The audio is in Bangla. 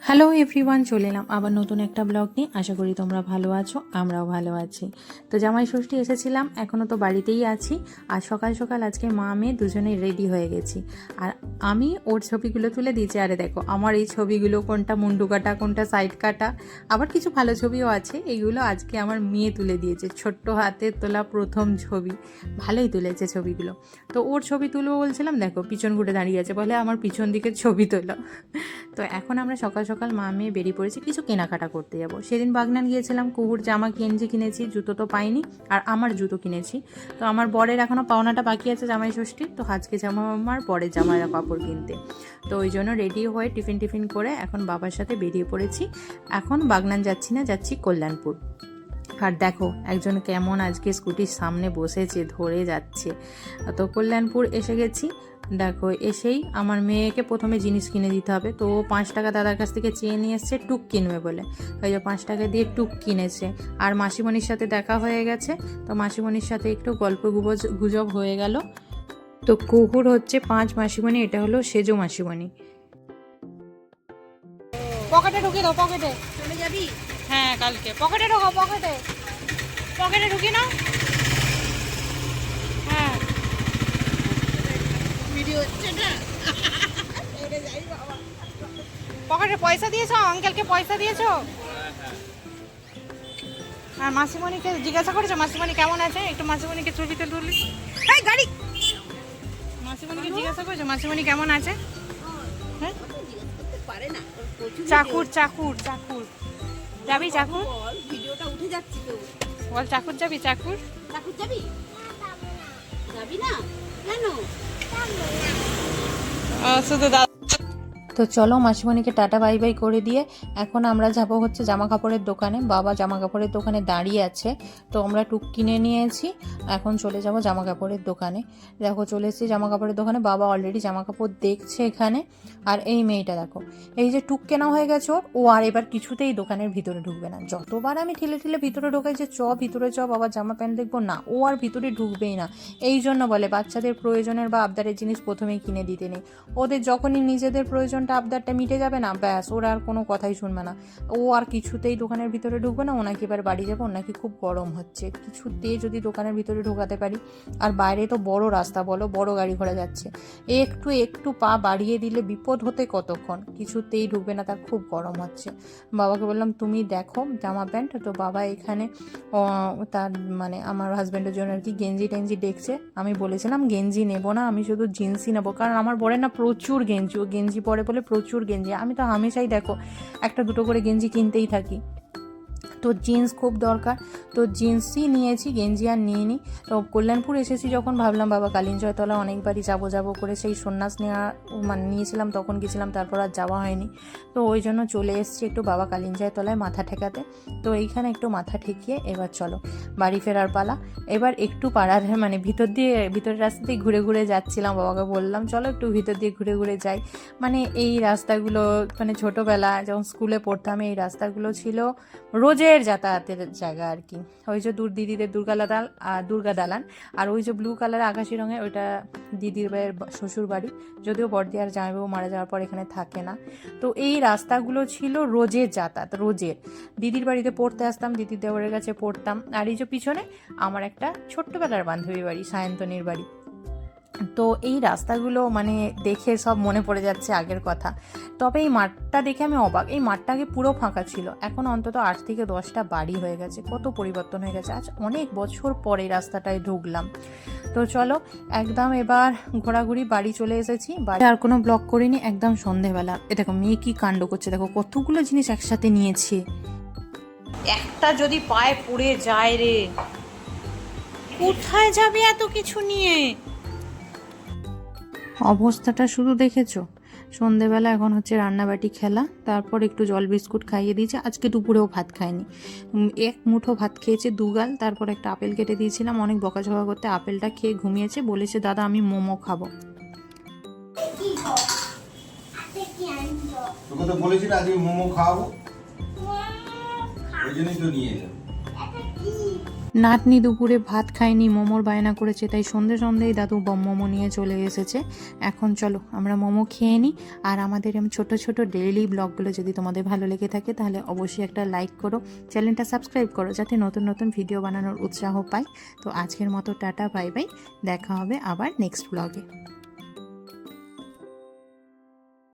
হ্যালো এভরিওয়ান, চলে এলাম আবার নতুন একটা ব্লগ নিয়ে। আশা করি তোমরা ভালো আছো, আমরাও ভালো আছি। তো জামাই ষষ্ঠী এসেছিলাম, এখনও তো বাড়িতেই আছি। আর সকাল সকাল আজকে মা মেয়ে দুজনেই রেডি হয়ে গেছি। আর আমি ওর ছবিগুলো তুলে দিয়েছি। আরে দেখো আমার এই ছবিগুলো, কোনটা মুন্ডু কাটা, কোনটা সাইড কাটা, আবার কিছু ভালো ছবিও আছে। এইগুলো আজকে আমার মেয়ে তুলে দিয়েছে, ছোট্ট হাতে তোলা প্রথম ছবি। ভালোই তুলেছে ছবিগুলো। তো ওর ছবি তুলবো বলছিলাম, দেখো পিছন ঘুরে দাঁড়িয়ে আছে, বলে আমার পিছন দিকের ছবি তোলো। তো এখন আমরা সকাল সকাল মা মেয়ে বেরিয়ে পড়েছি কিছু কেনাকাটা করতে যাব। সেদিন বাগনান গিয়েছিলাম, কুহুর জামা গেঞ্জি কিনেছি, জুতো তো পাইনি, আর আমার জুতো কিনেছি। তো আমার বরের এখনও পাওনাটা বাকি আছে জামাই ষষ্ঠীর, তো আজকে যাবো আমার বরের জামার কাপড় কিনতে। তো ওই জন্য রেডি হয়ে টিফিন করে এখন বাবার সাথে বেরিয়ে পড়েছি। এখন বাগনান যাচ্ছি না, যাচ্ছি কল্যাণপুর। আর দেখো একজন কেমন আজকে স্কুটির সামনে বসেছে, ধরে যাচ্ছে। তো কল্যাণপুর এসে গেছি। দেখো এসেই আমার মেয়েকে প্রথমে জিনিস কিনে দিতে হবে। তো 5 টাকা দাদার কাছ থেকে চেয়ে নিয়ে এসছে টুক কিনবে বলে। ওই যে 5 টাকা দিয়ে টুক কিনেছে। আর মাসিমণির সাথে দেখা হয়ে গেছে, তো মাসিমণির সাথে একটু গল্প গুজব হয়ে গেল। তো কুকুর হচ্ছে 5 মাসিমণি, এটা হলো সেজো মাসিমণি। পকেটে ঢুকিয়ে দাও, পকেটে চলে যাবি। হ্যাঁ কালকে পকেটে ঢোকো, পকেটে ঢুকিয়ে নাও। হ্যাঁ ভিডিও হচ্ছে না। পকেটে পয়সা দিয়েছো আঙ্কেলকে, পয়সা দিয়েছো? আর মাসিমণিকে জিজ্ঞাসা করেছো মাসিমণি কেমন আছে? একটু মাসিমণিকে ছবিতে তুলি। এই গাড়ি, মাসিমণিকে জিজ্ঞাসা করেছো মাসিমণি কেমন আছে? হ্যাঁ চাকুর চাকুর চাকুর যাবি, চাকুর ভিডিওটা উঠে যাচ্ছে তো। বল চাকুর যাবি, চাকুর চাকুর যাবি? যাবি না কেন? শুধু তো চলো মাসিমণিকে টাটা বাই বাই করে দিয়ে এখন আমরা যাব হচ্ছে জামা কাপড়ের দোকানে। বাবা জামা কাপড়ের দোকানে দাঁড়িয়ে আছে, তো আমরা টুক কিনে নিয়েছি। এখন চলে যাব জামা কাপড়ের দোকানে। দেখো চলে এসেছি জামা কাপড়ের দোকানে, বাবা অলরেডি জামা কাপড় দেখছে এখানে। আর এই মেয়েটা দেখো, এই যে টুক কেনা হয়ে গেছে ওর, ও আর এবার কিছুতেই দোকানের ভিতরে ঢুকবে না। যতবার আমি ঠেলে ভিতরে ঢোকাই যে ভিতরে বাবা জামা প্যান্ট দেখবো, না ও আর ভিতরে ঢুকবেই না। এই জন্য বলে বাচ্চাদের প্রয়োজনের বা আবদারের জিনিস প্রথমেই কিনে দিতে নেই। ওদের যখনই নিজেদের প্রয়োজনটা আবদারটা মিটে যাবে না, ব্যাস ওরা আর কোনো কথাই শুনবে না। ও আর কিছুতেই দোকানের ভিতরে ঢুকবে না। ওনাকে এবার বাড়ি যাবে, ওনাকে খুব গরম হচ্ছে, কিছুতেই যদি দোকানের ভিতরে ঢোকাতে পারি। আর বাইরে তো বড় রাস্তা, বলো বড় গাড়ি ঘোড়া যাচ্ছে, একটু পা বাড়িয়ে দিলে বিপদ হতে কতক্ষণ, কিছুতেই ঢুকবে না, তার খুব গরম হচ্ছে। বাবাকে বললাম তুমি দেখো জামা প্যান্ট। তো বাবা এখানে তার মানে আমার হাজব্যান্ডের জন্য আর কি গেঞ্জি টেঞ্জি দেখছে। আমি বলেছিলাম গেঞ্জি নেবো না, আমি শুধু জিন্সই নেবো, কারণ আমার বরে না প্রচুর গেঞ্জি, ও গেঞ্জি পরে বলে প্রচুর গেঞ্জি। আমি তো হামেশাই দেখো একটা দুটো করে গেঞ্জি কিনতেই থাকি, তো জিন্স খুব দরকার। তো জিন্সই নিয়েছি, গেঞ্জি আর নিইনি। তো কল্যাণপুর এসেছি যখন, ভাবলাম বাবা কালিঞ্জয়তলা অনেকবারই যাবো করে সেই সন্ন্যাস নেওয়া মানে নিয়েছিলাম, তখন গেছিলাম, তারপর আর যাওয়া হয়নি। তো ওই জন্য চলে এসেছি একটু বাবা কালিঞ্জয়তলায় মাথা ঠেকাতে। তো এইখানে একটু মাথা ঠেকিয়ে এবার চলো বাড়ি ফেরার পালা। এবার একটু পাড়ার মানে ভিতরের রাস্তা দিয়ে ঘুরে যাচ্ছিলাম, বাবাকে বললাম চলো একটু ভিতর দিয়ে ঘুরে যাই। মানে এই রাস্তাগুলো মানে ছোটোবেলা যখন স্কুলে পড়তাম এই রাস্তাগুলো ছিল রোজের যাতায়াতের জায়গা আর কি। ওই যে দিদিদের দুর্গা দালান, আর ওই যে ব্লু কালার আকাশি রঙের ওইটা দিদির ভাইয়ের শ্বশুর বাড়ি। যদিও বড়দি আর জামাইবাবু মারা যাওয়ার পর এখানে থাকে না। তো এই রাস্তাগুলো ছিল রোজের যাতায়াত, রোজের। দিদির বাড়িতে পড়তে আসতাম, দিদির দেওরের কাছে পড়তাম। আর এই যে পিছনে আমার একটা ছোট্টবেলার বান্ধবীর বাড়ি, সায়ন্তনীর বাড়ি। তো এই রাস্তাগুলো মানে দেখে সব মনে পড়ে যাচ্ছে আগের কথা। তবে এই মাঠটা দেখে আমি অবাক, এই মাঠটা আগে পুরো ফাঁকা ছিল, এখন অন্তত 8 থেকে 10টা বাড়ি হয়ে গেছে, কত পরিবর্তন হয়ে গেছে। আজ অনেক বছর পরে এই রাস্তাটায় ঢুকলাম। তো চলো একদম এবার ঘোরাঘুরি, বাড়ি চলে এসেছি। বাড়ি আর কোনো ব্লগ করিনি, একদম সন্ধেবেলা। এ দেখো মেয়ে কি কাণ্ড করছে, দেখো কতগুলো জিনিস একসাথে নিয়েছে। একটা যদি পায়ে পড়ে যায় রে, কোথায় যাবে এত কিছু নিয়ে? অবস্থাটা শুধু দেখেছো। সন্ধেবেলা এখন হচ্ছে রান্নাবাটি খেলা, তারপর একটু জল বিস্কুট খাইয়ে দিয়েছে। আজকে দুপুরেও ভাত খায়নি, এক মুঠো ভাত খেয়েছে দুগাল। তারপর একটা আপেল কেটে দিয়েছিলাম, অনেক বকাঝকা করতে আপেলটা খেয়ে ঘুমিয়েছে। বলেছে দাদা আমি মোমো খাবো। তোকে তো বলেছি না আজকে মোমো খাওয়াবো, ওই জন্যই তো নিয়ে এলাম। নাতনি দুপুরে ভাত খায়নি, মোমোর বায়না করেছে, তাই সন্ধেই দাদু মোমো নিয়ে চলে এসেছে। এখন চলো আমরা মোমো খেয়ে নিই। আর আমাদের ছোট ছোট ডেইলি ব্লগগুলো যদি তোমাদের ভালো লেগে থাকে তাহলে অবশ্যই একটা লাইক করো, চ্যানেলটা সাবস্ক্রাইব করো, যাতে নতুন নতুন ভিডিও বানানোর উৎসাহ পাই। তো আজকের মতো টাটা বাই বাই, দেখা হবে আবার নেক্সট ব্লগে।